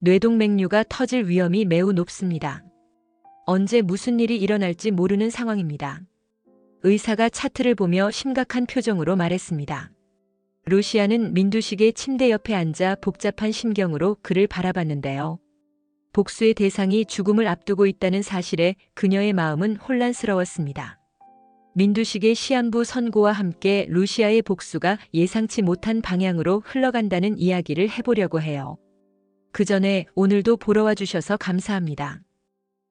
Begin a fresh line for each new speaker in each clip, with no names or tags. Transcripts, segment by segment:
뇌동맥류가 터질 위험이 매우 높습니다. 언제 무슨 일이 일어날지 모르는 상황입니다. 의사가 차트를 보며 심각한 표정으로 말했습니다. 루시아는 민두식의 침대 옆에 앉아 복잡한 심경으로 그를 바라봤는데요. 복수의 대상이 죽음을 앞두고 있다는 사실에 그녀의 마음은 혼란스러웠습니다. 민두식의 시한부 선고와 함께 루시아의 복수가 예상치 못한 방향으로 흘러간다는 이야기를 해보려고 해요. 그 전에 오늘도 보러 와주셔서 감사합니다.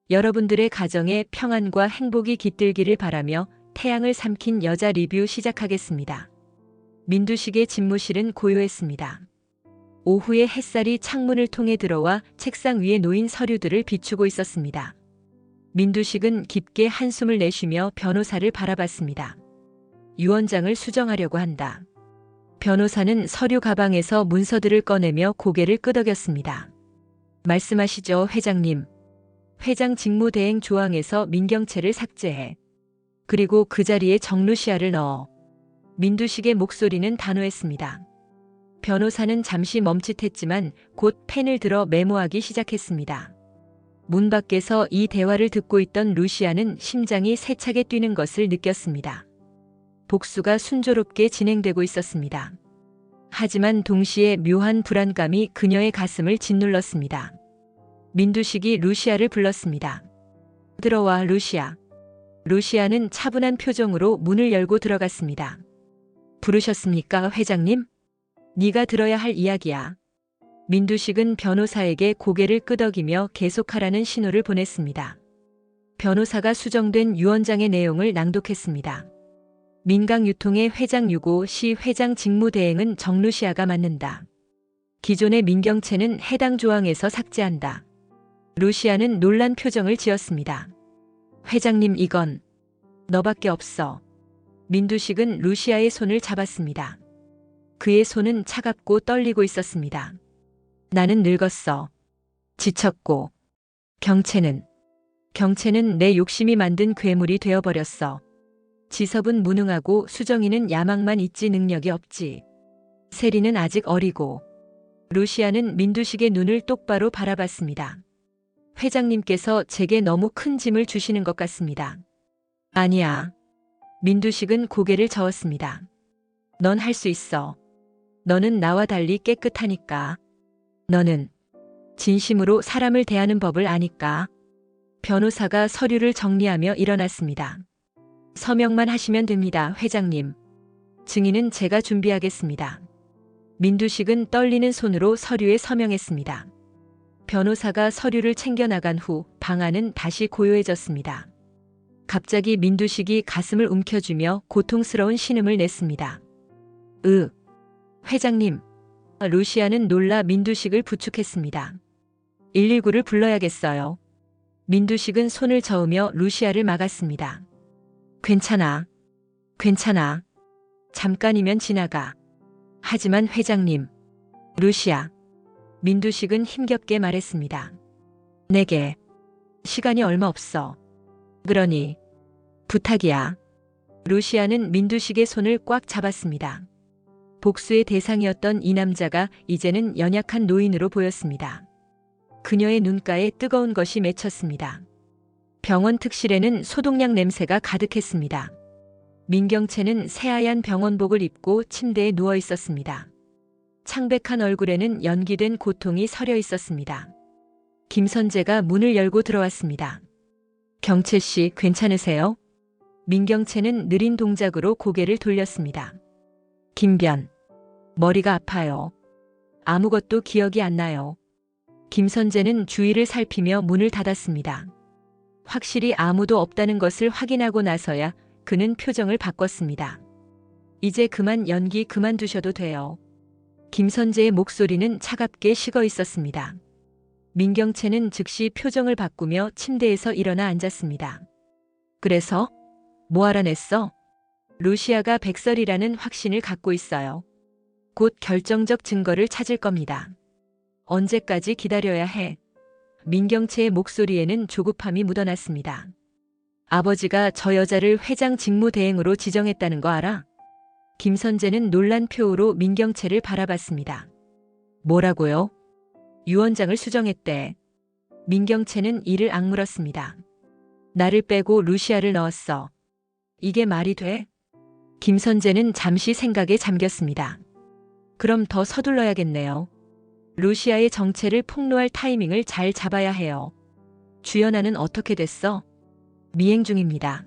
여러분들의 가정에 평안과 행복이 깃들기를 바라며 태양을 삼킨 여자 리뷰 시작하겠습니다. 민두식의 집무실은 고요했습니다. 오후에 햇살이 창문을 통해 들어와 책상 위에 놓인 서류들을 비추고 있었습니다. 민두식은 깊게 한숨을 내쉬며 변호사를 바라봤습니다. 유언장을 수정하려고 한다. 변호사는 서류 가방에서 문서들을 꺼내며 고개를 끄덕였습니다. 말씀하시죠, 회장님. 회장 직무대행 조항에서 민경채를 삭제해. 그리고 그 자리에 정루시아를 넣어. 민두식의 목소리는 단호했습니다. 변호사는 잠시 멈칫했지만 곧 펜을 들어 메모하기 시작했습니다. 문 밖에서 이 대화를 듣고 있던 루시아는 심장이 세차게 뛰는 것을 느꼈습니다. 복수가 순조롭게 진행되고 있었습니다. 하지만 동시에 묘한 불안감이 그녀의 가슴을 짓눌렀습니다. 민두식이 루시아를 불렀습니다. 들어와, 루시아. 루시아는 차분한 표정으로 문을 열고 들어갔습니다. 부르셨습니까, 회장님? 네가 들어야 할 이야기야. 민두식은 변호사에게 고개를 끄덕이며 계속하라는 신호를 보냈습니다. 변호사가 수정된 유언장의 내용을 낭독했습니다. 민강유통의 회장 유고 시 회장 직무대행은 정루시아가 맡는다. 기존의 민경채는 해당 조항에서 삭제한다. 루시아는 놀란 표정을 지었습니다. 회장님, 이건 너밖에 없어. 민두식은 루시아의 손을 잡았습니다. 그의 손은 차갑고 떨리고 있었습니다. 나는 늙었어. 지쳤고. 경채는 내 욕심이 만든 괴물이 되어버렸어. 지섭은 무능하고 수정이는 야망만 있지 능력이 없지. 세리는 아직 어리고. 루시아는 민두식의 눈을 똑바로 바라봤습니다. 회장님께서 제게 너무 큰 짐을 주시는 것 같습니다. 아니야. 민두식은 고개를 저었습니다. 넌 할 수 있어. 너는 나와 달리 깨끗하니까. 너는 진심으로 사람을 대하는 법을 아니까. 변호사가 서류를 정리하며 일어났습니다. 서명만 하시면 됩니다, 회장님. 증인은 제가 준비하겠습니다. 민두식은 떨리는 손으로 서류에 서명했습니다. 변호사가 서류를 챙겨나간 후 방 안은 다시 고요해졌습니다. 갑자기 민두식이 가슴을 움켜쥐며 고통스러운 신음을 냈습니다. 회장님. 루시아는 놀라 민두식을 부축했습니다. 119를 불러야겠어요. 민두식은 손을 저으며 루시아를 막았습니다. 괜찮아. 잠깐이면 지나가. 하지만 회장님. 루시아. 민두식은 힘겹게 말했습니다. 내게 시간이 얼마 없어. 그러니 부탁이야. 루시아는 민두식의 손을 꽉 잡았습니다. 복수의 대상이었던 이 남자가 이제는 연약한 노인으로 보였습니다. 그녀의 눈가에 뜨거운 것이 맺혔습니다. 병원 특실에는 소독약 냄새가 가득했습니다. 민경채는 새하얀 병원복을 입고 침대에 누워 있었습니다. 창백한 얼굴에는 연기된 고통이 서려 있었습니다. 김선재가 문을 열고 들어왔습니다. 경채 씨, 괜찮으세요? 민경채는 느린 동작으로 고개를 돌렸습니다. 김변. 머리가 아파요. 아무것도 기억이 안 나요. 김선재는 주위를 살피며 문을 닫았습니다. 확실히 아무도 없다는 것을 확인하고 나서야 그는 표정을 바꿨습니다. 이제 그만 연기 그만두셔도 돼요. 김선재의 목소리는 차갑게 식어 있었습니다. 민경채는 즉시 표정을 바꾸며 침대에서 일어나 앉았습니다. 그래서? 뭐 알아냈어? 루시아가 백설이라는 확신을 갖고 있어요. 곧 결정적 증거를 찾을 겁니다. 언제까지 기다려야 해? 민경채의 목소리에는 조급함이 묻어났습니다. 아버지가 저 여자를 회장 직무대행으로 지정했다는 거 알아? 김선재는 놀란 표우로 민경채를 바라봤습니다. 뭐라고요? 유언장을 수정했대. 민경채는 이를 악물었습니다. 나를 빼고 루시아를 넣었어. 이게 말이 돼? 김선재는 잠시 생각에 잠겼습니다. 그럼 더 서둘러야겠네요. 루시아의 정체를 폭로할 타이밍을 잘 잡아야 해요. 주연아는 어떻게 됐어? 미행 중입니다.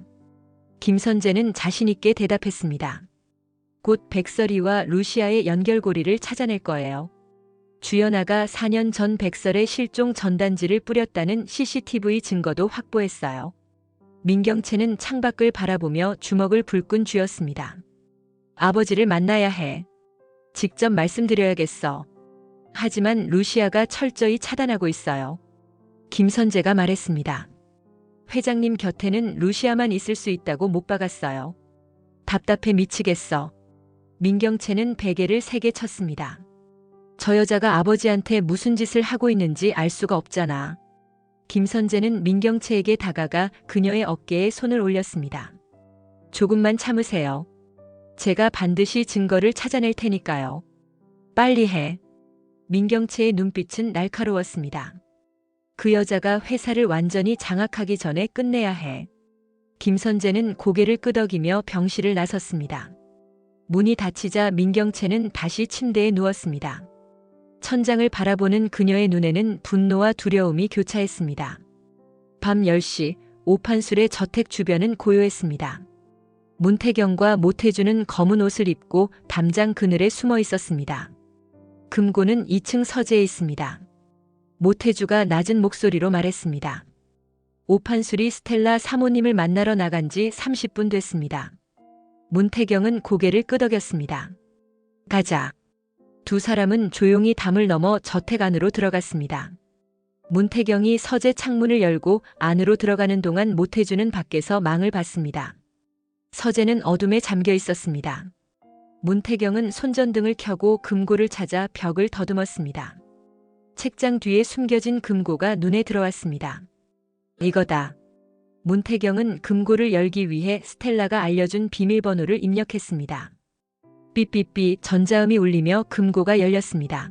김선재는 자신있게 대답했습니다. 곧 백설이와 루시아의 연결고리를 찾아낼 거예요. 주연아가 4년 전 백설의 실종 전단지를 뿌렸다는 CCTV 증거도 확보했어요. 민경채는 창밖을 바라보며 주먹을 불끈 쥐었습니다. 아버지를 만나야 해. 직접 말씀드려야겠어. 하지만 루시아가 철저히 차단하고 있어요. 김선재가 말했습니다. 회장님 곁에는 루시아만 있을 수 있다고 못 박았어요. 답답해 미치겠어. 민경채는 베개를 3개 쳤습니다. 저 여자가 아버지한테 무슨 짓을 하고 있는지 알 수가 없잖아. 김선재는 민경채에게 다가가 그녀의 어깨에 손을 올렸습니다. 조금만 참으세요. 제가 반드시 증거를 찾아낼 테니까요. 빨리 해. 민경채의 눈빛은 날카로웠습니다. 그 여자가 회사를 완전히 장악하기 전에 끝내야 해. 김선재는 고개를 끄덕이며 병실을 나섰습니다. 문이 닫히자 민경채는 다시 침대에 누웠습니다. 천장을 바라보는 그녀의 눈에는 분노와 두려움이 교차했습니다. 밤 10시 오판술의 저택 주변은 고요했습니다. 문태경과 모태주는 검은 옷을 입고 담장 그늘에 숨어 있었습니다. 금고는 2층 서재에 있습니다. 모태주가 낮은 목소리로 말했습니다. 오판술이 스텔라 사모님을 만나러 나간 지 30분 됐습니다. 문태경은 고개를 끄덕였습니다. 가자. 두 사람은 조용히 담을 넘어 저택 안으로 들어갔습니다. 문태경이 서재 창문을 열고 안으로 들어가는 동안 모태주는 밖에서 망을 봤습니다. 서재는 어둠에 잠겨 있었습니다. 문태경은 손전등을 켜고 금고를 찾아 벽을 더듬었습니다. 책장 뒤에 숨겨진 금고가 눈에 들어왔습니다. 이거다. 문태경은 금고를 열기 위해 스텔라가 알려준 비밀번호를 입력했습니다. 삐삐삐 전자음이 울리며 금고가 열렸습니다.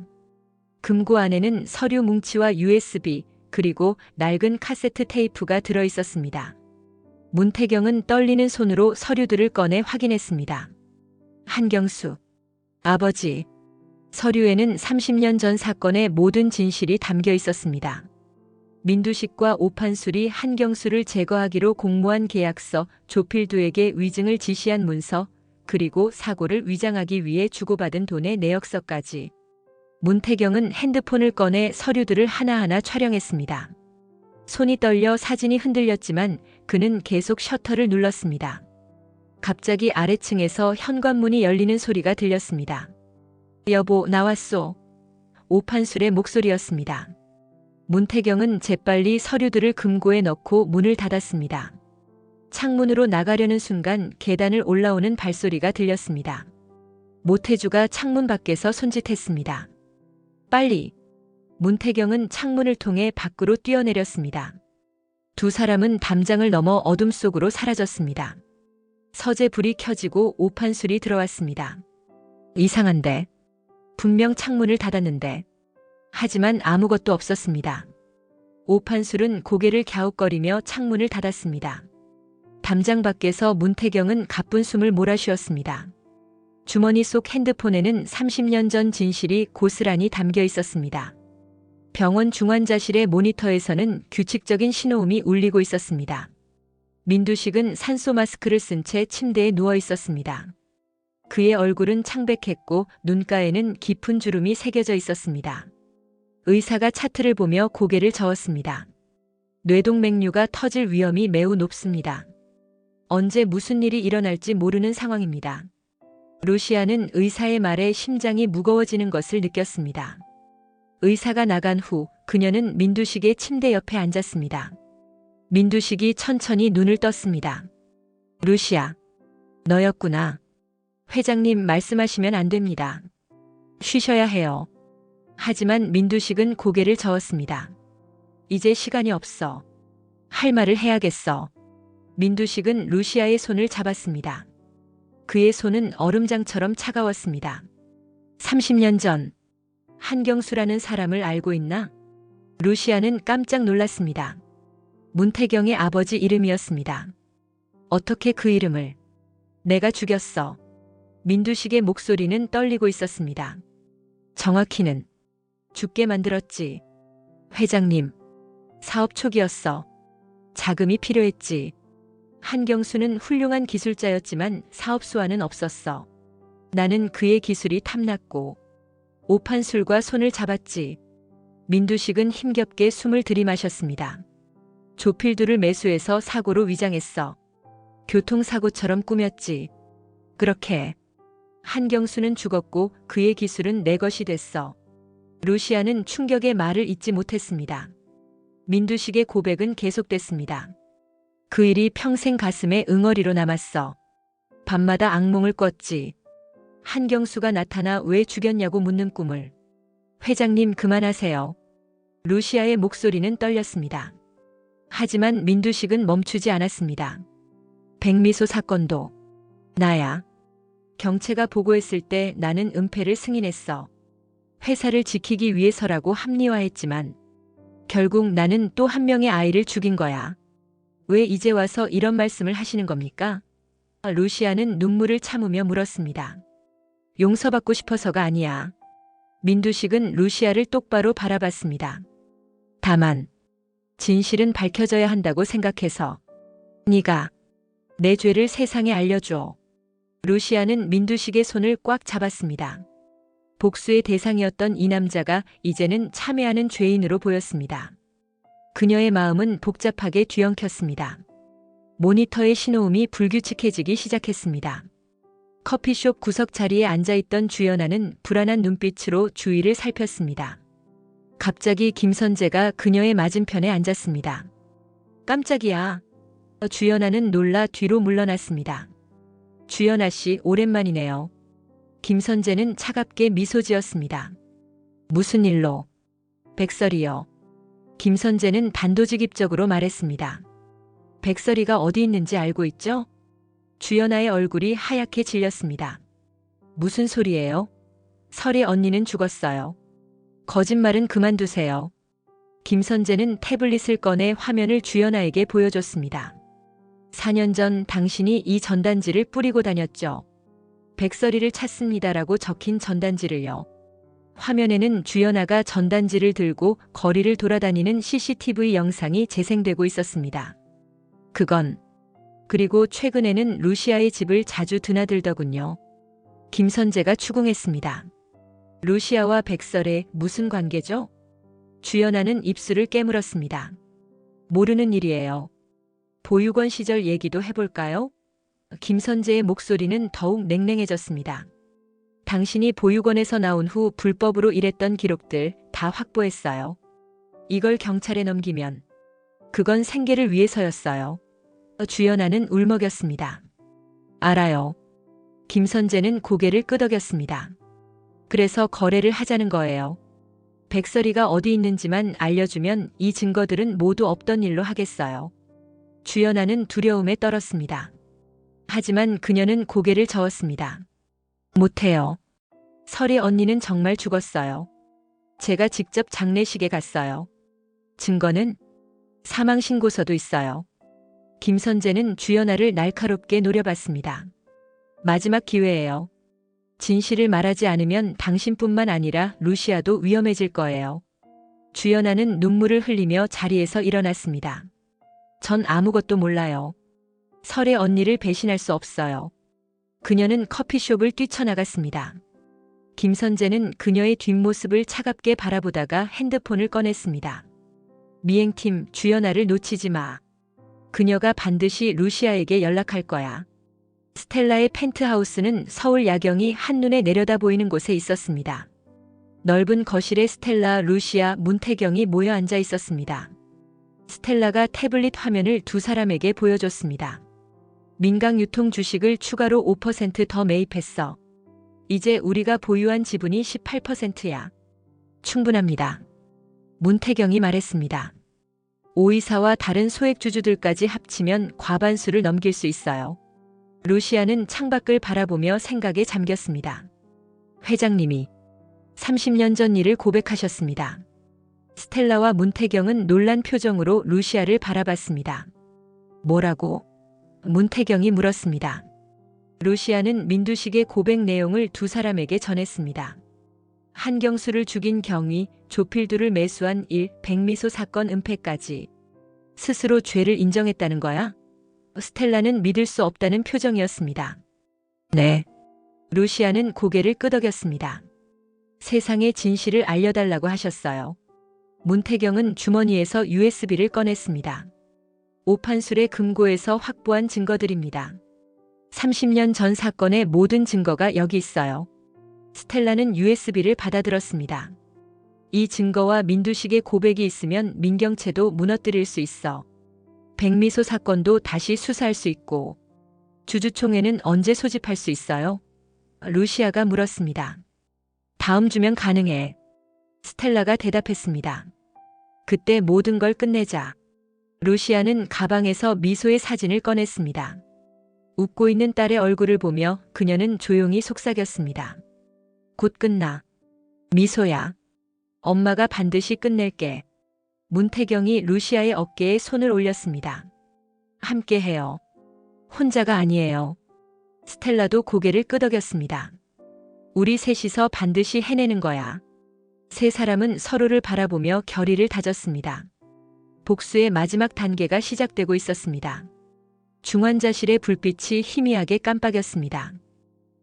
금고 안에는 서류 뭉치와 USB 그리고 낡은 카세트 테이프가 들어 있었습니다. 문태경은 떨리는 손으로 서류들을 꺼내 확인했습니다. 한경수. 아버지. 서류에는 30년 전 사건의 모든 진실이 담겨 있었습니다. 민두식과 오판술이 한경수를 제거하기로 공모한 계약서, 조필두에게 위증을 지시한 문서, 그리고 사고를 위장하기 위해 주고받은 돈의 내역서까지. 문태경은 핸드폰을 꺼내 서류들을 하나하나 촬영했습니다. 손이 떨려 사진이 흔들렸지만 그는 계속 셔터를 눌렀습니다. 갑자기 아래층에서 현관문이 열리는 소리가 들렸습니다. 여보, 나왔소. 오판술의 목소리였습니다. 문태경은 재빨리 서류들을 금고에 넣고 문을 닫았습니다. 창문으로 나가려는 순간 계단을 올라오는 발소리가 들렸습니다. 모태주가 창문 밖에서 손짓했습니다. 빨리! 문태경은 창문을 통해 밖으로 뛰어내렸습니다. 두 사람은 담장을 넘어 어둠 속으로 사라졌습니다. 서재 불이 켜지고 오판술이 들어왔습니다. 이상한데. 분명 창문을 닫았는데. 하지만 아무것도 없었습니다. 오판술은 고개를 갸웃거리며 창문을 닫았습니다. 담장 밖에서 문태경은 가쁜 숨을 몰아쉬었습니다. 주머니 속 핸드폰에는 30년 전 진실이 고스란히 담겨 있었습니다. 병원 중환자실의 모니터에서는 규칙적인 신호음이 울리고 있었습니다. 민두식은 산소 마스크를 쓴 채 침대에 누워 있었습니다. 그의 얼굴은 창백했고 눈가에는 깊은 주름이 새겨져 있었습니다. 의사가 차트를 보며 고개를 저었습니다. 뇌동맥류가 터질 위험이 매우 높습니다. 언제 무슨 일이 일어날지 모르는 상황입니다. 루시아는 의사의 말에 심장이 무거워지는 것을 느꼈습니다. 의사가 나간 후 그녀는 민두식의 침대 옆에 앉았습니다. 민두식이 천천히 눈을 떴습니다. 루시아, 너였구나. 회장님 말씀하시면 안 됩니다. 쉬셔야 해요. 하지만 민두식은 고개를 저었습니다. 이제 시간이 없어. 할 말을 해야겠어. 민두식은 루시아의 손을 잡았습니다. 그의 손은 얼음장처럼 차가웠습니다. 30년 전. 한경수라는 사람을 알고 있나? 루시아는 깜짝 놀랐습니다. 문태경의 아버지 이름이었습니다. 어떻게 그 이름을? 내가 죽였어. 민두식의 목소리는 떨리고 있었습니다. 정확히는 죽게 만들었지. 회장님, 사업 초기였어. 자금이 필요했지. 한경수는 훌륭한 기술자였지만 사업수완은 없었어. 나는 그의 기술이 탐났고 오판술과 손을 잡았지. 민두식은 힘겹게 숨을 들이마셨습니다. 조필두를 매수해서 사고로 위장했어. 교통사고처럼 꾸몄지. 그렇게 한경수는 죽었고 그의 기술은 내 것이 됐어. 루시아는 충격의 말을 잇지 못했습니다. 민두식의 고백은 계속됐습니다. 그 일이 평생 가슴에 응어리로 남았어. 밤마다 악몽을 꿨지. 한경수가 나타나 왜 죽였냐고 묻는 꿈을. 회장님 그만하세요. 루시아의 목소리는 떨렸습니다. 하지만 민두식은 멈추지 않았습니다. 백미소 사건도 나야. 경체가 보고했을 때 나는 은폐를 승인했어. 회사를 지키기 위해서라고 합리화했지만 결국 나는 또 한 명의 아이를 죽인 거야. 왜 이제 와서 이런 말씀을 하시는 겁니까? 루시아는 눈물을 참으며 물었습니다. 용서받고 싶어서가 아니야. 민두식은 루시아를 똑바로 바라봤습니다. 다만 진실은 밝혀져야 한다고 생각해서. 네가 내 죄를 세상에 알려줘. 루시아는 민두식의 손을 꽉 잡았습니다. 복수의 대상이었던 이 남자가 이제는 참회하는 죄인으로 보였습니다. 그녀의 마음은 복잡하게 뒤엉켰습니다. 모니터의 신호음이 불규칙해지기 시작했습니다. 커피숍 구석 자리에 앉아있던 주연아는 불안한 눈빛으로 주위를 살폈습니다. 갑자기 김선재가 그녀의 맞은편에 앉았습니다. 깜짝이야. 주연아는 놀라 뒤로 물러났습니다. 주연아 씨 오랜만이네요. 김선재는 차갑게 미소 지었습니다. 무슨 일로? 백설이요. 김선재는 단도직입적으로 말했습니다. 백설이가 어디 있는지 알고 있죠? 주연아의 얼굴이 하얗게 질렸습니다. 무슨 소리예요? 설이 언니는 죽었어요. 거짓말은 그만두세요. 김선재는 태블릿을 꺼내 화면을 주연아에게 보여줬습니다. 4년 전 당신이 이 전단지를 뿌리고 다녔죠. 백설이를 찾습니다라고 적힌 전단지를요. 화면에는 주연아가 전단지를 들고 거리를 돌아다니는 CCTV 영상이 재생되고 있었습니다. 그리고 최근에는 루시아의 집을 자주 드나들더군요. 김선재가 추궁했습니다. 루시아와 백설의 무슨 관계죠? 주연아는 입술을 깨물었습니다. 모르는 일이에요. 보육원 시절 얘기도 해볼까요? 김선재의 목소리는 더욱 냉랭해졌습니다. 당신이 보육원에서 나온 후 불법으로 일했던 기록들 다 확보했어요. 이걸 경찰에 넘기면 그건 생계를 위해서였어요. 주연아는 울먹였습니다. 알아요. 김선재는 고개를 끄덕였습니다. 그래서 거래를 하자는 거예요. 백설이가 어디 있는지만 알려주면 이 증거들은 모두 없던 일로 하겠어요. 주연아는 두려움에 떨었습니다. 하지만 그녀는 고개를 저었습니다. 못해요. 설이 언니는 정말 죽었어요. 제가 직접 장례식에 갔어요. 증거는? 사망신고서도 있어요. 김선재는 주연아를 날카롭게 노려봤습니다. 마지막 기회예요. 진실을 말하지 않으면 당신뿐만 아니라 루시아도 위험해질 거예요. 주연아는 눈물을 흘리며 자리에서 일어났습니다. 전 아무것도 몰라요. 설의 언니를 배신할 수 없어요. 그녀는 커피숍을 뛰쳐나갔습니다. 김선재는 그녀의 뒷모습을 차갑게 바라보다가 핸드폰을 꺼냈습니다. 미행팀 주연아를 놓치지 마. 그녀가 반드시 루시아에게 연락할 거야. 스텔라의 펜트하우스는 서울 야경이 한눈에 내려다 보이는 곳에 있었습니다. 넓은 거실에 스텔라, 루시아, 문태경이 모여 앉아 있었습니다. 스텔라가 태블릿 화면을 두 사람에게 보여줬습니다. 민강 유통 주식을 추가로 5% 더 매입했어. 이제 우리가 보유한 지분이 18%야. 충분합니다. 문태경이 말했습니다. 오이사와 다른 소액주주들까지 합치면 과반수를 넘길 수 있어요. 루시아는 창밖을 바라보며 생각에 잠겼습니다. 회장님이 30년 전 일을 고백하셨습니다. 스텔라와 문태경은 놀란 표정으로 루시아를 바라봤습니다. 뭐라고? 문태경이 물었습니다. 루시아는 민두식의 고백 내용을 두 사람에게 전했습니다. 한경수를 죽인 경위, 조필두를 매수한 일, 백미소 사건 은폐까지. 스스로 죄를 인정했다는 거야? 스텔라는 믿을 수 없다는 표정이었습니다. 네. 루시아는 고개를 끄덕였습니다. 세상의 진실을 알려달라고 하셨어요. 문태경은 주머니에서 USB를 꺼냈습니다. 오판술의 금고에서 확보한 증거들입니다. 30년 전 사건의 모든 증거가 여기 있어요. 스텔라는 USB를 받아들었습니다. 이 증거와 민두식의 고백이 있으면 민경채도 무너뜨릴 수 있어. 백미소 사건도 다시 수사할 수 있고. 주주총회는 언제 소집할 수 있어요? 루시아가 물었습니다. 다음 주면 가능해. 스텔라가 대답했습니다. 그때 모든 걸 끝내자. 루시아는 가방에서 미소의 사진을 꺼냈습니다. 웃고 있는 딸의 얼굴을 보며 그녀는 조용히 속삭였습니다. 곧 끝나. 미소야. 엄마가 반드시 끝낼게. 문태경이 루시아의 어깨에 손을 올렸습니다. 함께해요. 혼자가 아니에요. 스텔라도 고개를 끄덕였습니다. 우리 셋이서 반드시 해내는 거야. 세 사람은 서로를 바라보며 결의를 다졌습니다. 복수의 마지막 단계가 시작되고 있었습니다. 중환자실의 불빛이 희미하게 깜빡였습니다.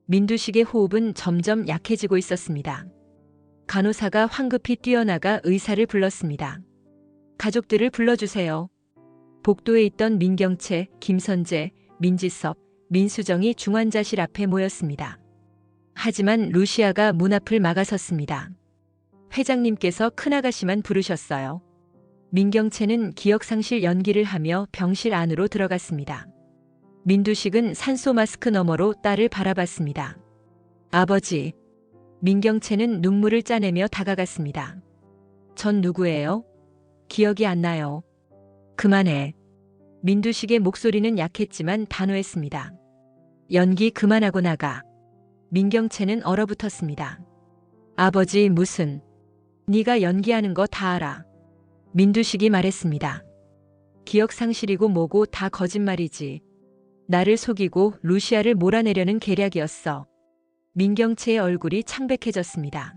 민두식의 호흡은 점점 약해지고 있었습니다. 간호사가 황급히 뛰어나가 의사를 불렀습니다. 가족들을 불러주세요. 복도에 있던 민경채, 김선재, 민지섭, 민수정이 중환자실 앞에 모였습니다. 하지만 루시아가 문 앞을 막아섰습니다. 회장님께서 큰아가씨만 부르셨어요. 민경채는 기억상실 연기를 하며 병실 안으로 들어갔습니다. 민두식은 산소 마스크 너머로 딸을 바라봤습니다. 아버지. 민경채는 눈물을 짜내며 다가갔습니다. 전 누구예요? 기억이 안 나요. 그만해. 민두식의 목소리는 약했지만 단호했습니다. 연기 그만하고 나가. 민경채는 얼어붙었습니다. 아버지 무슨. 네가 연기하는 거 다 알아. 민두식이 말했습니다. 기억상실이고 뭐고 다 거짓말이지. 나를 속이고 루시아를 몰아내려는 계략이었어. 민경채의 얼굴이 창백해졌습니다.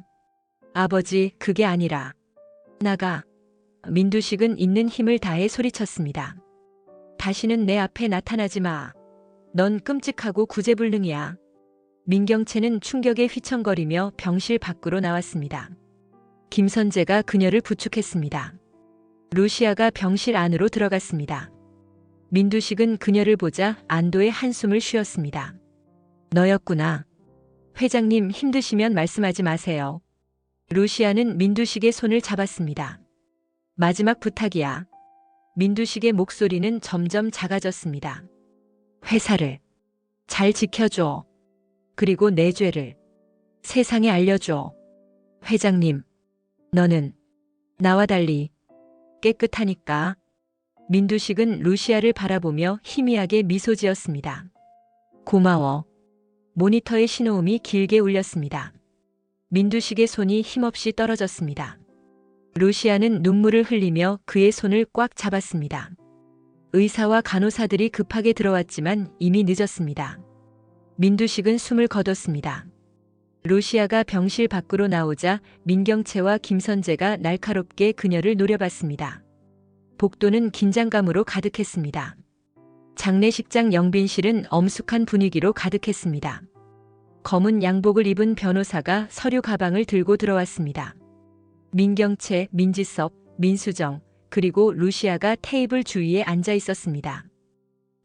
아버지, 그게 아니라. 나가. 민두식은 있는 힘을 다해 소리쳤습니다. 다시는 내 앞에 나타나지 마. 넌 끔찍하고 구제불능이야. 민경채는 충격에 휘청거리며 병실 밖으로 나왔습니다. 김선재가 그녀를 부축했습니다. 루시아가 병실 안으로 들어갔습니다. 민두식은 그녀를 보자 안도의 한숨을 쉬었습니다. 너였구나. 회장님 힘드시면 말씀하지 마세요. 루시아는 민두식의 손을 잡았습니다. 마지막 부탁이야. 민두식의 목소리는 점점 작아졌습니다. 회사를 잘 지켜줘. 그리고 내 죄를 세상에 알려줘. 회장님, 너는 나와 달리 깨끗하니까. 민두식은 루시아를 바라보며 희미하게 미소 지었습니다. 고마워. 모니터의 신호음이 길게 울렸습니다. 민두식의 손이 힘없이 떨어졌습니다. 루시아는 눈물을 흘리며 그의 손을 꽉 잡았습니다. 의사와 간호사들이 급하게 들어왔지만 이미 늦었습니다. 민두식은 숨을 거뒀습니다. 루시아가 병실 밖으로 나오자 민경채와 김선재가 날카롭게 그녀를 노려봤습니다. 복도는 긴장감으로 가득했습니다. 장례식장 영빈실은 엄숙한 분위기로 가득했습니다. 검은 양복을 입은 변호사가 서류 가방을 들고 들어왔습니다. 민경채, 민지섭, 민수정, 그리고 루시아가 테이블 주위에 앉아 있었습니다.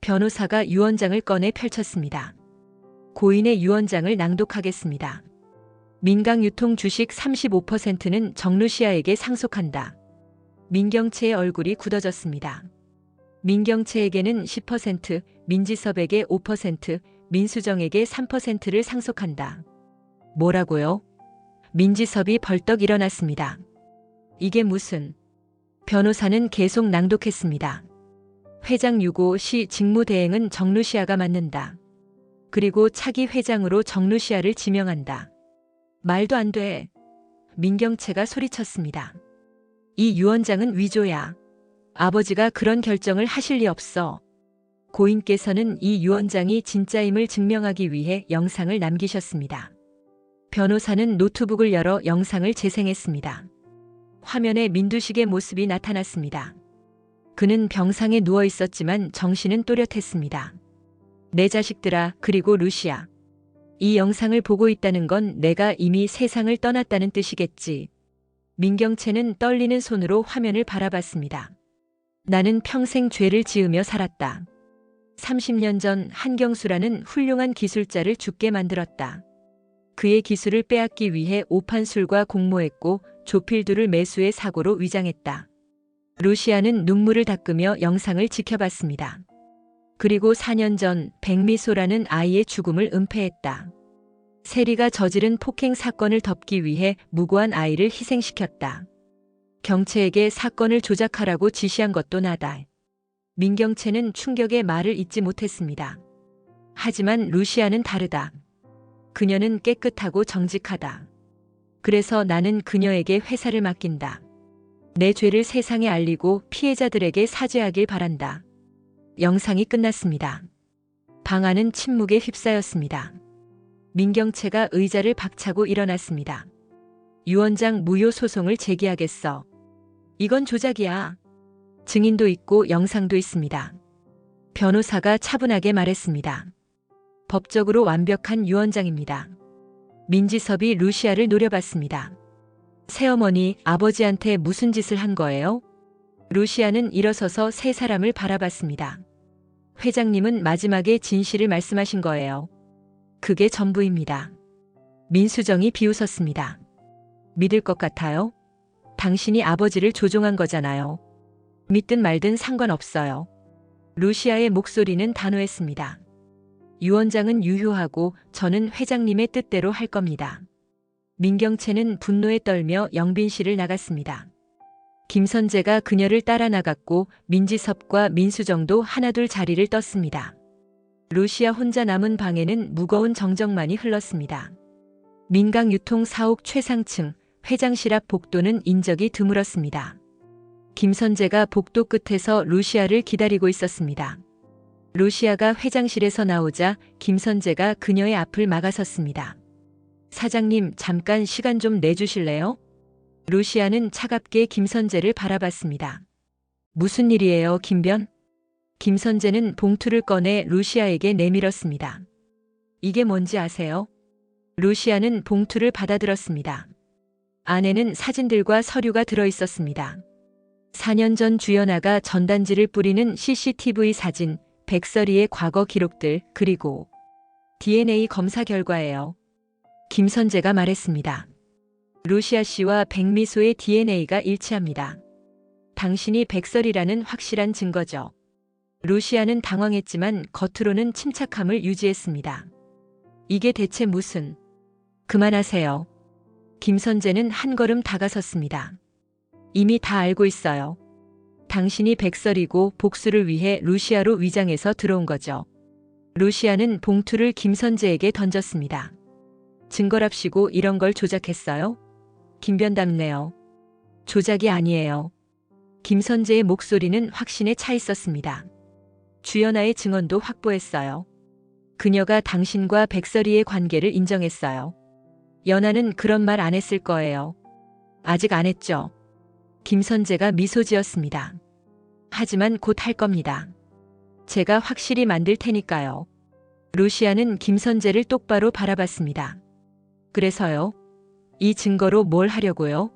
변호사가 유언장을 꺼내 펼쳤습니다. 고인의 유언장을 낭독하겠습니다. 민강유통 주식 35%는 정루시아에게 상속한다. 민경채의 얼굴이 굳어졌습니다. 민경채에게는 10%, 민지섭에게 5%, 민수정에게 3%를 상속한다. 뭐라고요? 민지섭이 벌떡 일어났습니다. 이게 무슨... 변호사는 계속 낭독했습니다. 회장 유고 시 직무대행은 정루시아가 맡는다. 그리고 차기 회장으로 정루시아를 지명한다. 말도 안 돼. 민경채가 소리쳤습니다. 이 유언장은 위조야. 아버지가 그런 결정을 하실 리 없어. 고인께서는 이 유언장이 진짜임을 증명하기 위해 영상을 남기셨습니다. 변호사는 노트북을 열어 영상을 재생했습니다. 화면에 민두식의 모습이 나타났습니다. 그는 병상에 누워 있었지만 정신은 또렷했습니다. 내 자식들아, 그리고 루시아. 이 영상을 보고 있다는 건 내가 이미 세상을 떠났다는 뜻이겠지. 민경채는 떨리는 손으로 화면을 바라봤습니다. 나는 평생 죄를 지으며 살았다. 30년 전 한경수라는 훌륭한 기술자를 죽게 만들었다. 그의 기술을 빼앗기 위해 오판술과 공모했고 조필두를 매수해 사고로 위장했다. 루시아는 눈물을 닦으며 영상을 지켜봤습니다. 그리고 4년 전 백미소라는 아이의 죽음을 은폐했다. 세리가 저지른 폭행 사건을 덮기 위해 무고한 아이를 희생시켰다. 경채에게 사건을 조작하라고 지시한 것도 나다. 민경채는 충격의 말을 잇지 못했습니다. 하지만 루시아는 다르다. 그녀는 깨끗하고 정직하다. 그래서 나는 그녀에게 회사를 맡긴다. 내 죄를 세상에 알리고 피해자들에게 사죄하길 바란다. 영상이 끝났습니다. 방 안은 침묵에 휩싸였습니다. 민경채가 의자를 박차고 일어났습니다. 유언장 무효 소송을 제기하겠어. 이건 조작이야. 증인도 있고 영상도 있습니다. 변호사가 차분하게 말했습니다. 법적으로 완벽한 유언장입니다. 민지섭이 루시아를 노려봤습니다. 새어머니, 아버지한테 무슨 짓을 한 거예요? 루시아는 일어서서 세 사람을 바라봤습니다. 회장님은 마지막에 진실을 말씀하신 거예요. 그게 전부입니다. 민수정이 비웃었습니다. 믿을 것 같아요? 당신이 아버지를 조종한 거잖아요. 믿든 말든 상관없어요. 루시아의 목소리는 단호했습니다. 유언장은 유효하고 저는 회장님의 뜻대로 할 겁니다. 민경채는 분노에 떨며 영빈실을 나갔습니다. 김선재가 그녀를 따라 나갔고 민지섭과 민수정도 하나둘 자리를 떴습니다. 루시아 혼자 남은 방에는 무거운 정적만이 흘렀습니다. 민강유통 사옥 최상층 회장실 앞 복도는 인적이 드물었습니다. 김선재가 복도 끝에서 루시아를 기다리고 있었습니다. 루시아가 회장실에서 나오자 김선재가 그녀의 앞을 막아섰습니다. 사장님, 잠깐 시간 좀 내주실래요? 루시아는 차갑게 김선재를 바라봤습니다. 무슨 일이에요, 김변? 김선재는 봉투를 꺼내 루시아에게 내밀었습니다. 이게 뭔지 아세요? 루시아는 봉투를 받아들었습니다. 안에는 사진들과 서류가 들어있었습니다. 4년 전 주연아가 전단지를 뿌리는 CCTV 사진, 백설이의 과거 기록들, 그리고 DNA 검사 결과예요. 김선재가 말했습니다. 루시아 씨와 백미소의 DNA가 일치합니다. 당신이 백설이라는 확실한 증거죠. 루시아는 당황했지만 겉으로는 침착함을 유지했습니다. 이게 대체 무슨... 그만하세요. 김선재는 한 걸음 다가섰습니다. 이미 다 알고 있어요. 당신이 백설이고 복수를 위해 루시아로 위장해서 들어온 거죠. 루시아는 봉투를 김선재에게 던졌습니다. 증거랍시고 이런 걸 조작했어요? 김변답네요. 조작이 아니에요. 김선재의 목소리는 확신에 차 있었습니다. 주연아의 증언도 확보했어요. 그녀가 당신과 백설이의 관계를 인정했어요. 연아는 그런 말 안 했을 거예요. 아직 안 했죠. 김선재가 미소 지었습니다. 하지만 곧 할 겁니다. 제가 확실히 만들 테니까요. 루시아는 김선재를 똑바로 바라봤습니다. 그래서요? 이 증거로 뭘 하려고요?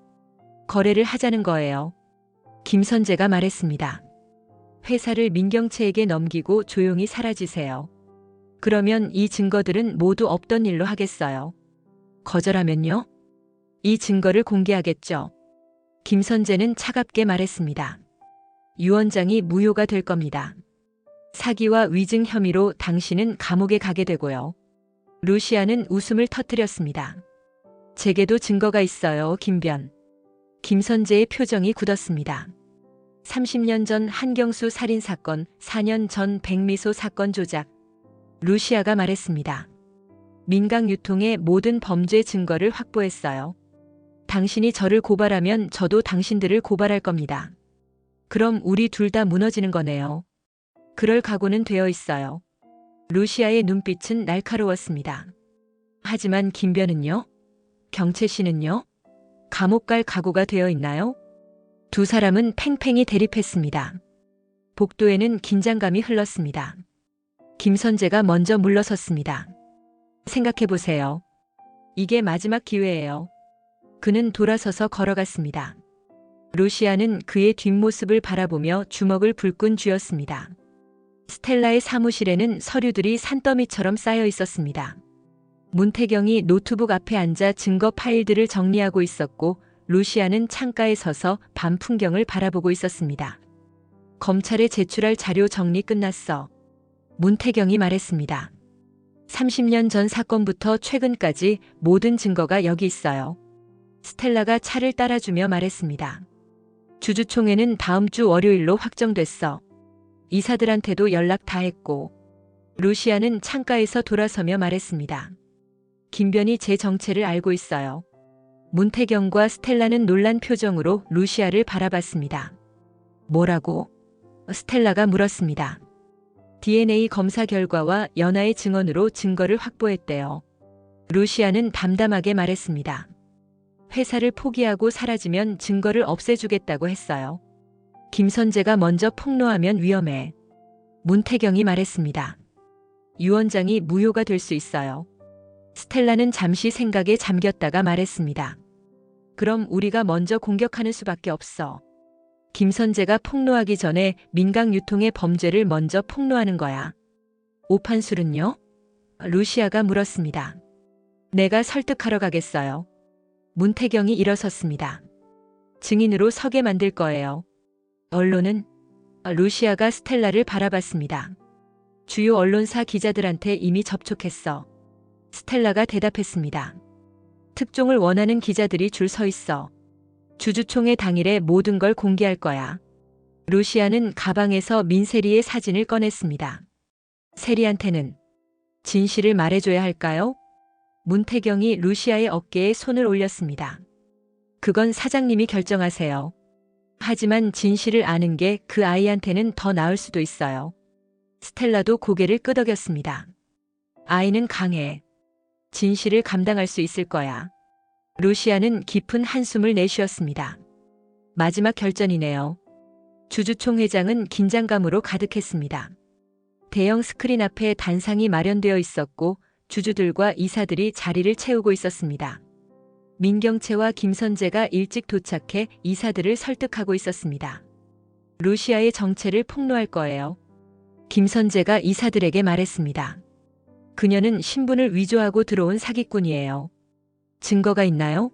거래를 하자는 거예요. 김선재가 말했습니다. 회사를 민경채에게 넘기고 조용히 사라지세요. 그러면 이 증거들은 모두 없던 일로 하겠어요. 거절하면요? 이 증거를 공개하겠죠. 김선재는 차갑게 말했습니다. 유언장이 무효가 될 겁니다. 사기와 위증 혐의로 당신은 감옥에 가게 되고요. 루시아는 웃음을 터뜨렸습니다. 제게도 증거가 있어요, 김변. 김선재의 표정이 굳었습니다. 30년 전 한경수 살인사건, 4년 전 백미소 사건 조작. 루시아가 말했습니다. 민강유통의 모든 범죄 증거를 확보했어요. 당신이 저를 고발하면 저도 당신들을 고발할 겁니다. 그럼 우리 둘 다 무너지는 거네요. 그럴 각오는 되어 있어요. 루시아의 눈빛은 날카로웠습니다. 하지만 김변은요? 경채 씨는요? 감옥 갈 각오가 되어 있나요? 두 사람은 팽팽히 대립했습니다. 복도에는 긴장감이 흘렀습니다. 김선재가 먼저 물러섰습니다. 생각해보세요. 이게 마지막 기회예요. 그는 돌아서서 걸어갔습니다. 루시아는 그의 뒷모습을 바라보며 주먹을 불끈 쥐었습니다. 스텔라의 사무실에는 서류들이 산더미처럼 쌓여 있었습니다. 문태경이 노트북 앞에 앉아 증거 파일들을 정리하고 있었고 루시아는 창가에 서서 밤 풍경을 바라보고 있었습니다. 검찰에 제출할 자료 정리 끝났어. 문태경이 말했습니다. 30년 전 사건부터 최근까지 모든 증거가 여기 있어요. 스텔라가 차를 따라주며 말했습니다. 주주총회는 다음 주 월요일로 확정됐어. 이사들한테도 연락 다 했고. 루시아는 창가에서 돌아서며 말했습니다. 김변이 제 정체를 알고 있어요. 문태경과 스텔라는 놀란 표정으로 루시아를 바라봤습니다. 뭐라고? 스텔라가 물었습니다. DNA 검사 결과와 연하의 증언으로 증거를 확보했대요. 루시아는 담담하게 말했습니다. 회사를 포기하고 사라지면 증거를 없애주겠다고 했어요. 김선재가 먼저 폭로하면 위험해. 문태경이 말했습니다. 유 원장이 무효가 될 수 있어요. 스텔라는 잠시 생각에 잠겼다가 말했습니다. 그럼 우리가 먼저 공격하는 수밖에 없어. 김선재가 폭로하기 전에 민강 유통의 범죄를 먼저 폭로하는 거야. 오판술은요? 루시아가 물었습니다. 내가 설득하러 가겠어요. 문태경이 일어섰습니다. 증인으로 서게 만들 거예요. 언론은? 루시아가 스텔라를 바라봤습니다. 주요 언론사 기자들한테 이미 접촉했어. 스텔라가 대답했습니다. 특종을 원하는 기자들이 줄 서 있어. 주주총회 당일에 모든 걸 공개할 거야. 루시아는 가방에서 민세리의 사진을 꺼냈습니다. 세리한테는 진실을 말해줘야 할까요? 문태경이 루시아의 어깨에 손을 올렸습니다. 그건 사장님이 결정하세요. 하지만 진실을 아는 게 그 아이한테는 더 나을 수도 있어요. 스텔라도 고개를 끄덕였습니다. 아이는 강해. 진실을 감당할 수 있을 거야. 루시아는 깊은 한숨을 내쉬었습니다. 마지막 결전이네요. 주주총회장은 긴장감으로 가득했습니다. 대형 스크린 앞에 단상이 마련되어 있었고 주주들과 이사들이 자리를 채우고 있었습니다. 민경채와 김선재가 일찍 도착해 이사들을 설득하고 있었습니다. 루시아의 정체를 폭로할 거예요. 김선재가 이사들에게 말했습니다. 그녀는 신분을 위조하고 들어온 사기꾼이에요. 증거가 있나요?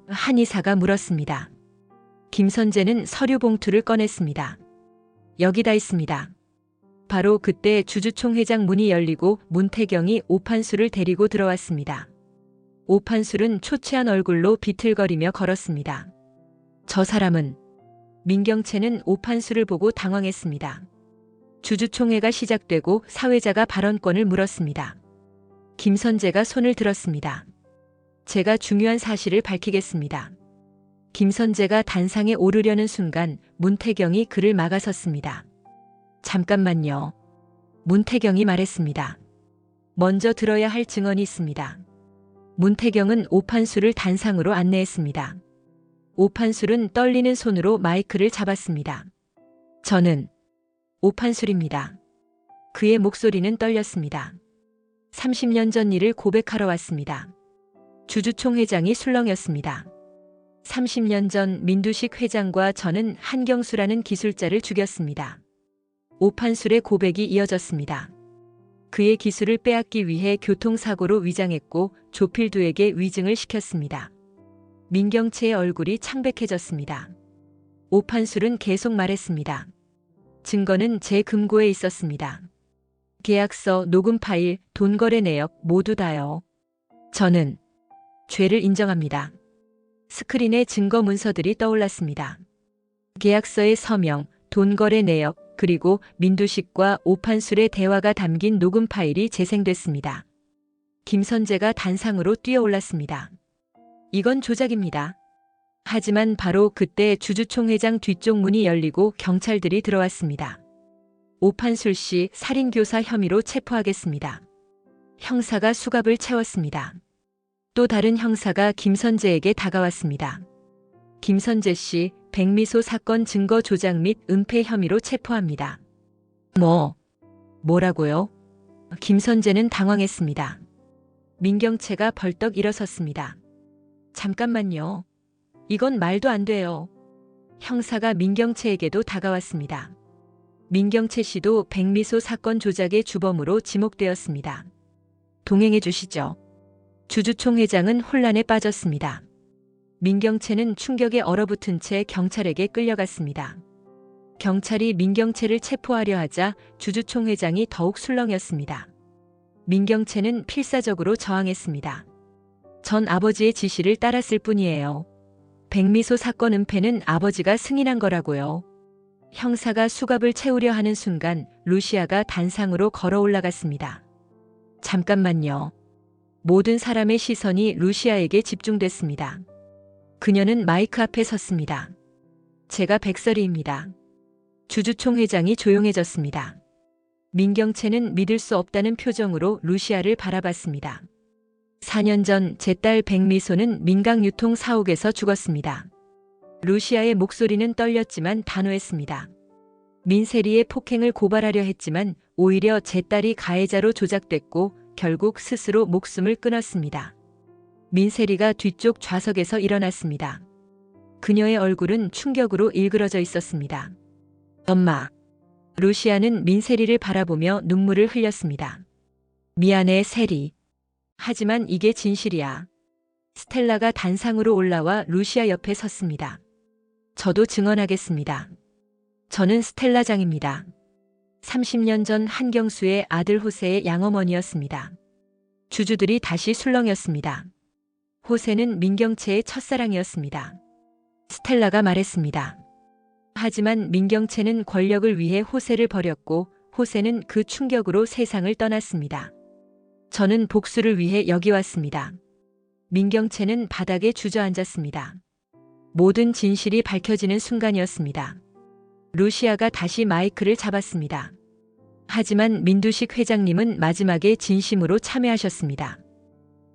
한 이사가 물었습니다. 김선재는 서류 봉투를 꺼냈습니다. 여기다 있습니다. 바로 그때 주주총회장 문이 열리고 문태경이 오판수를 데리고 들어왔습니다. 오판술은 초췌한 얼굴로 비틀거리며 걸었습니다. 저 사람은? 민경채는 오판수를 보고 당황했습니다. 주주총회가 시작되고 사회자가 발언권을 물었습니다. 김선재가 손을 들었습니다. 제가 중요한 사실을 밝히겠습니다. 김선재가 단상에 오르려는 순간 문태경이 그를 막아섰습니다. 잠깐만요. 문태경이 말했습니다. 먼저 들어야 할 증언이 있습니다. 문태경은 오판술을 단상으로 안내했습니다. 오판술은 떨리는 손으로 마이크를 잡았습니다. 저는 오판술입니다. 그의 목소리는 떨렸습니다. 30년 전 일을 고백하러 왔습니다. 주주총회장이 술렁였습니다. 30년 전 민두식 회장과 저는 한경수라는 기술자를 죽였습니다. 오판술의 고백이 이어졌습니다. 그의 기술을 빼앗기 위해 교통사고로 위장했고 조필두에게 위증을 시켰습니다. 민경채의 얼굴이 창백해졌습니다. 오판술은 계속 말했습니다. 증거는 제 금고에 있었습니다. 계약서, 녹음 파일, 돈거래 내역 모두 다요. 저는 죄를 인정합니다. 스크린에 증거 문서들이 떠올랐습니다. 계약서의 서명, 돈거래 내역, 그리고 민두식과 오판술의 대화가 담긴 녹음 파일이 재생됐습니다. 김선재가 단상으로 뛰어올랐습니다. 이건 조작입니다. 하지만 바로 그때 주주총회장 뒤쪽 문이 열리고 경찰들이 들어왔습니다. 오판술 씨 살인교사 혐의로 체포하겠습니다. 형사가 수갑을 채웠습니다. 또 다른 형사가 김선재에게 다가왔습니다. 김선재 씨, 백미소 사건 증거 조작 및 은폐 혐의로 체포합니다. 뭐라고요? 김선재는 당황했습니다. 민경채가 벌떡 일어섰습니다. 잠깐만요. 이건 말도 안 돼요. 형사가 민경채에게도 다가왔습니다. 민경채 씨도 백미소 사건 조작의 주범으로 지목되었습니다. 동행해 주시죠. 주주총회장은 혼란에 빠졌습니다. 민경채는 충격에 얼어붙은 채 경찰에게 끌려갔습니다. 경찰이 민경채를 체포하려 하자 주주총회장이 더욱 술렁였습니다. 민경채는 필사적으로 저항했습니다. 전 아버지의 지시를 따랐을 뿐이에요. 백미소 사건 은폐는 아버지가 승인한 거라고요. 형사가 수갑을 채우려 하는 순간 루시아가 단상으로 걸어 올라갔습니다. 잠깐만요. 모든 사람의 시선이 루시아에게 집중됐습니다. 그녀는 마이크 앞에 섰습니다. 제가 백설이입니다. 주주총회장이 조용해졌습니다. 민경채는 믿을 수 없다는 표정으로 루시아를 바라봤습니다. 4년 전 제 딸 백미소는 민강유통 사옥에서 죽었습니다. 루시아의 목소리는 떨렸지만 단호했습니다. 민세리의 폭행을 고발하려 했지만 오히려 제 딸이 가해자로 조작됐고 결국 스스로 목숨을 끊었습니다. 민세리가 뒤쪽 좌석에서 일어났습니다. 그녀의 얼굴은 충격으로 일그러져 있었습니다. 엄마. 루시아는 민세리를 바라보며 눈물을 흘렸습니다. 미안해, 세리. 하지만 이게 진실이야. 스텔라가 단상으로 올라와 루시아 옆에 섰습니다. 저도 증언하겠습니다. 저는 스텔라장입니다. 30년 전 한경수의 아들 호세의 양어머니였습니다. 주주들이 다시 술렁였습니다. 호세는 민경채의 첫사랑이었습니다. 스텔라가 말했습니다. 하지만 민경채는 권력을 위해 호세를 버렸고 호세는 그 충격으로 세상을 떠났습니다. 저는 복수를 위해 여기 왔습니다. 민경채는 바닥에 주저앉았습니다. 모든 진실이 밝혀지는 순간이었습니다. 루시아가 다시 마이크를 잡았습니다. 하지만 민두식 회장님은 마지막에 진심으로 참여하셨습니다.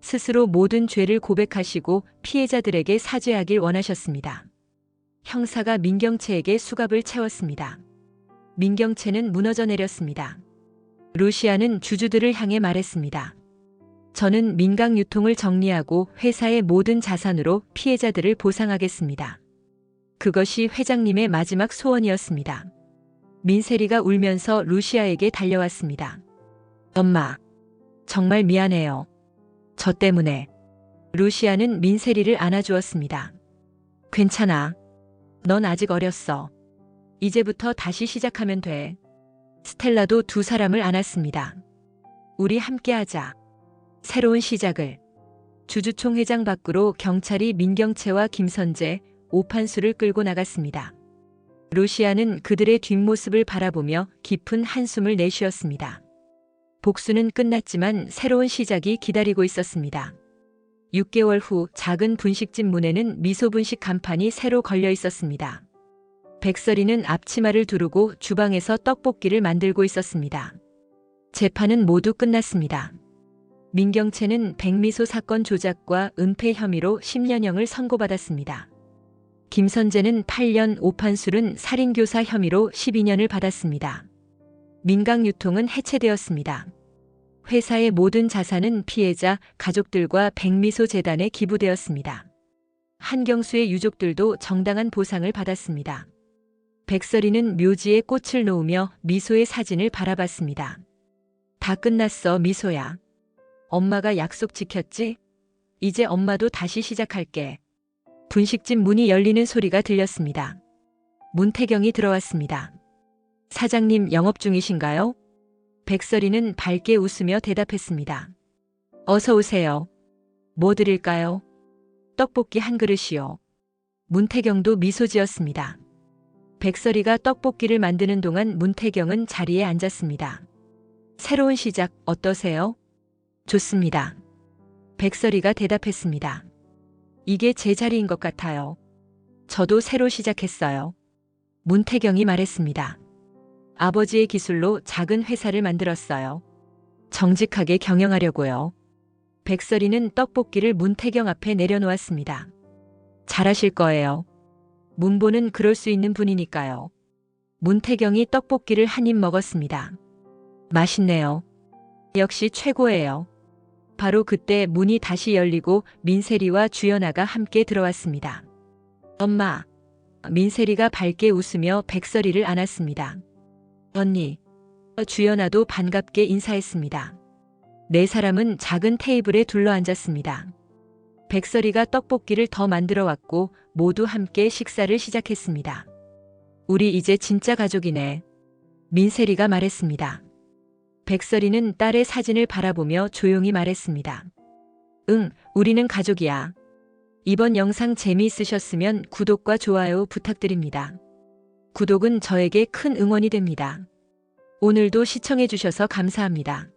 스스로 모든 죄를 고백하시고 피해자들에게 사죄하길 원하셨습니다. 형사가 민경채에게 수갑을 채웠습니다. 민경채는 무너져 내렸습니다. 루시아는 주주들을 향해 말했습니다. 저는 민강 유통을 정리하고 회사의 모든 자산으로 피해자들을 보상하겠습니다. 그것이 회장님의 마지막 소원이었습니다. 민세리가 울면서 루시아에게 달려왔습니다. 엄마, 정말 미안해요. 저 때문에. 루시아는 민세리를 안아주었습니다. 괜찮아. 넌 아직 어렸어. 이제부터 다시 시작하면 돼. 스텔라도 두 사람을 안았습니다. 우리 함께하자. 새로운 시작을. 주주총회장 밖으로 경찰이 민경채와 김선재, 오판수를 끌고 나갔습니다. 루시아는 그들의 뒷모습을 바라보며 깊은 한숨을 내쉬었습니다. 복수는 끝났지만 새로운 시작이 기다리고 있었습니다. 6개월 후 작은 분식집 문에는 미소분식 간판이 새로 걸려 있었습니다. 백설이는 앞치마를 두르고 주방에서 떡볶이를 만들고 있었습니다. 재판은 모두 끝났습니다. 민경채는 백미소 사건 조작과 은폐 혐의로 10년형을 선고받았습니다. 김선재는 8년, 오판술은 살인교사 혐의로 12년을 받았습니다. 민강유통은 해체되었습니다. 회사의 모든 자산은 피해자, 가족들과 백미소 재단에 기부되었습니다. 한경수의 유족들도 정당한 보상을 받았습니다. 백설이는 묘지에 꽃을 놓으며 미소의 사진을 바라봤습니다. 다 끝났어, 미소야. 엄마가 약속 지켰지? 이제 엄마도 다시 시작할게. 분식집 문이 열리는 소리가 들렸습니다. 문태경이 들어왔습니다. 사장님 영업 중이신가요? 백설이는 밝게 웃으며 대답했습니다. 어서 오세요. 뭐 드릴까요? 떡볶이 한 그릇이요. 문태경도 미소 지었습니다. 백설이가 떡볶이를 만드는 동안 문태경은 자리에 앉았습니다. 새로운 시작 어떠세요? 좋습니다. 백설이가 대답했습니다. 이게 제 자리인 것 같아요. 저도 새로 시작했어요. 문태경이 말했습니다. 아버지의 기술로 작은 회사를 만들었어요. 정직하게 경영하려고요. 백설이는 떡볶이를 문태경 앞에 내려놓았습니다. 잘하실 거예요. 문보는 그럴 수 있는 분이니까요. 문태경이 떡볶이를 한 입 먹었습니다. 맛있네요. 역시 최고예요. 바로 그때 문이 다시 열리고 민세리와 주연아가 함께 들어왔습니다. 엄마. 민세리가 밝게 웃으며 백설이를 안았습니다. 언니. 주연아도 반갑게 인사했습니다. 네 사람은 작은 테이블에 둘러앉았습니다. 백설이가 떡볶이를 더 만들어 왔고 모두 함께 식사를 시작했습니다. 우리 이제 진짜 가족이네. 민세리가 말했습니다. 백설이는 딸의 사진을 바라보며 조용히 말했습니다. 응, 우리는 가족이야. 이번 영상 재미있으셨으면 구독과 좋아요 부탁드립니다. 구독은 저에게 큰 응원이 됩니다. 오늘도 시청해주셔서 감사합니다.